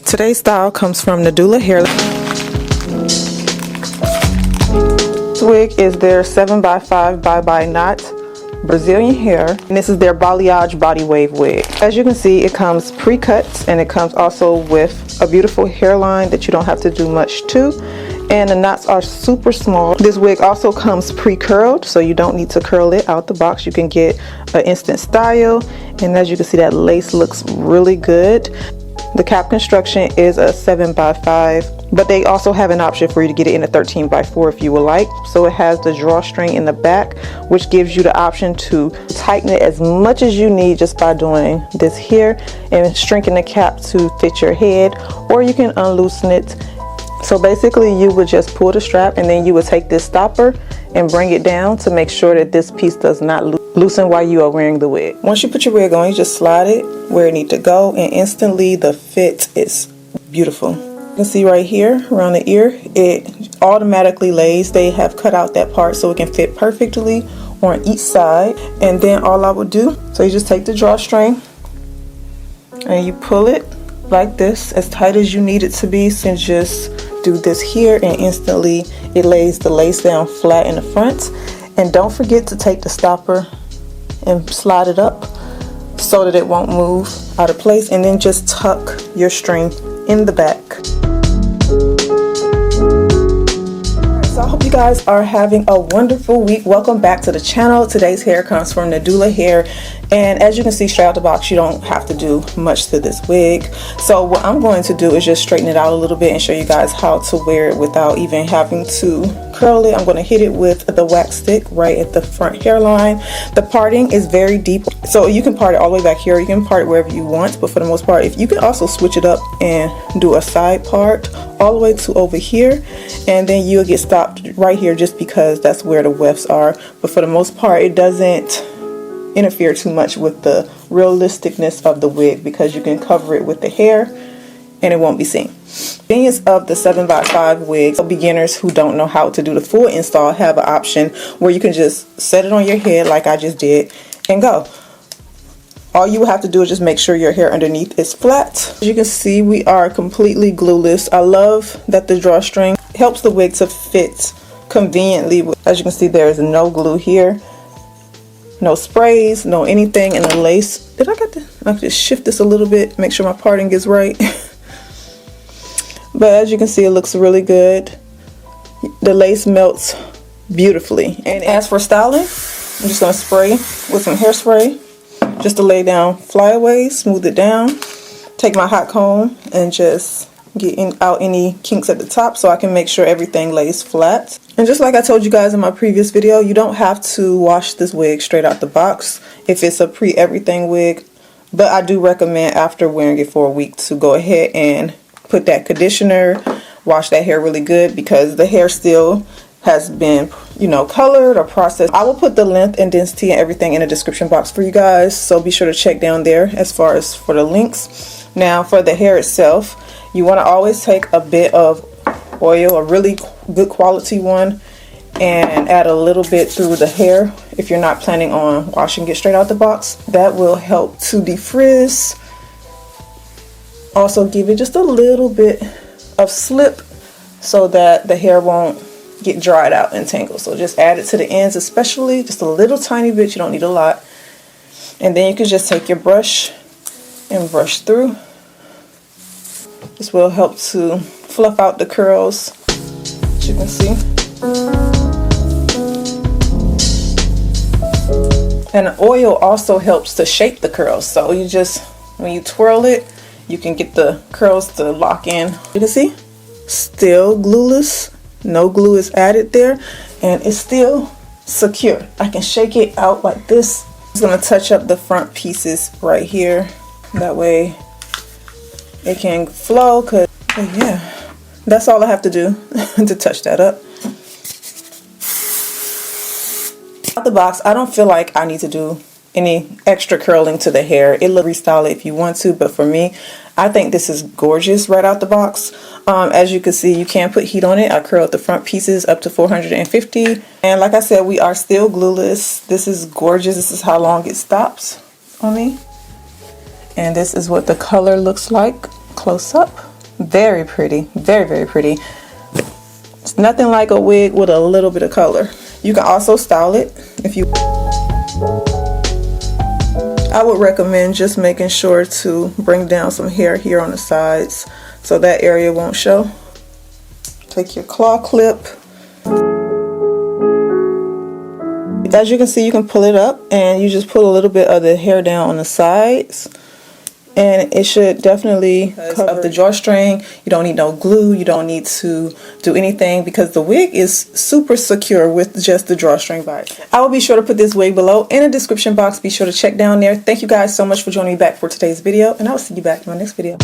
Today's style comes from NudulaHair. This wig is their 7x5 bye-bye knot Brazilian hair, and this is their Balayage body wave wig. As you can see, it comes pre-cut, and it comes also with a beautiful hairline that you don't have to do much to, and the knots are super small. This wig also comes pre-curled, so you don't need to curl it out the box. You can get an instant style, and as you can see, that lace looks really good. The cap construction is a 7x5, but they also have an option for you to get it in a 13x4 if you would like. So it has the drawstring in the back, which gives you the option to tighten it as much as you need just by doing this here and shrinking the cap to fit your head, or you can unloosen it. So basically you would just pull the strap, and then you would take this stopper and bring it down to make sure that this piece does not loosen while you are wearing the wig. Once you put your wig on, you just slide it where it needs to go, and instantly the fit is beautiful. You can see right here around the ear, it automatically lays. They have cut out that part so it can fit perfectly on each side. And then all I would do, so you just take the drawstring and you pull it like this as tight as you need it to be. So just do this here, and instantly it lays the lace down flat in the front. And don't forget to take the stopper and slide it up so that it won't move out of place, and then just tuck your string in the back. So I hope you guys are having a wonderful week. Welcome back to the channel. Today's hair comes from NudulaHair, and as you can see straight out the box, you don't have to do much to this wig. So what I'm going to do is just straighten it out a little bit and show you guys how to wear it without even having to curl it. I'm going to hit it with the wax stick right at the front hairline. The parting is very deep, so you can part it all the way back here, you can part it wherever you want, but for the most part, if you can also switch it up and do a side part all the way to over here, and then you'll get stopped right here just because that's where the wefts are. But for the most part, it doesn't interfere too much with the realisticness of the wig because you can cover it with the hair and it won't be seen. Convenience of the 7x5 wigs. Beginners who don't know how to do the full install have an option where you can just set it on your head like I just did and go. All you have to do is just make sure your hair underneath is flat. As you can see, we are completely glueless. I love that the drawstring helps the wig to fit conveniently. As you can see, there is no glue here, no sprays, no anything, and the lace. I can just shift this a little bit, make sure my parting is right. But as you can see, it looks really good. The lace melts beautifully. And as for styling, I'm just going to spray with some hairspray just to lay down flyaways, smooth it down. Take my hot comb and just get out any kinks at the top so I can make sure everything lays flat. And just like I told you guys in my previous video, you don't have to wash this wig straight out the box if it's a pre-everything wig. But I do recommend after wearing it for a week to go ahead and put that conditioner, wash that hair really good, because the hair still has been, colored or processed. I will put the length and density and everything in the description box for you guys, so be sure to check down there as far as for the links. Now for the hair itself, you want to always take a bit of oil, a really good quality one, and add a little bit through the hair if you're not planning on washing it straight out the box. That will help to defrizz. Also give it just a little bit of slip so that the hair won't get dried out and tangled. So just add it to the ends, especially just a little tiny bit. You don't need a lot. And then you can just take your brush and brush through. This will help to fluff out the curls, as you can see. And the oil also helps to shape the curls. So you just, when you twirl it, you can get the curls to lock in. You can see, still glueless. No glue is added there, and it's still secure. I can shake it out like this. I'm just going to touch up the front pieces right here. That way it can flow. But yeah, that's all I have to do to touch that up. Out the box, I don't feel like I need to do any extra curling to the hair. It'll restyle it if you want to, but for me, I think this is gorgeous right out the box. As you can see, you can put heat on it. I curled the front pieces up to 450, and like I said, we are still glueless. This is gorgeous. This is how long it stops on me, and this is what the color looks like close up. Very pretty, very, very pretty. It's nothing like a wig with a little bit of color. You can also style it if you. I would recommend just making sure to bring down some hair here on the sides so that area won't show. Take your claw clip. As you can see, you can pull it up and you just pull a little bit of the hair down on the sides. And it should definitely cover the drawstring. You don't need no glue. You don't need to do anything because the wig is super secure with just the drawstring by itself. I will be sure to put this wig below in the description box. Be sure to check down there. Thank you guys so much for joining me back for today's video, and I will see you back in my next video.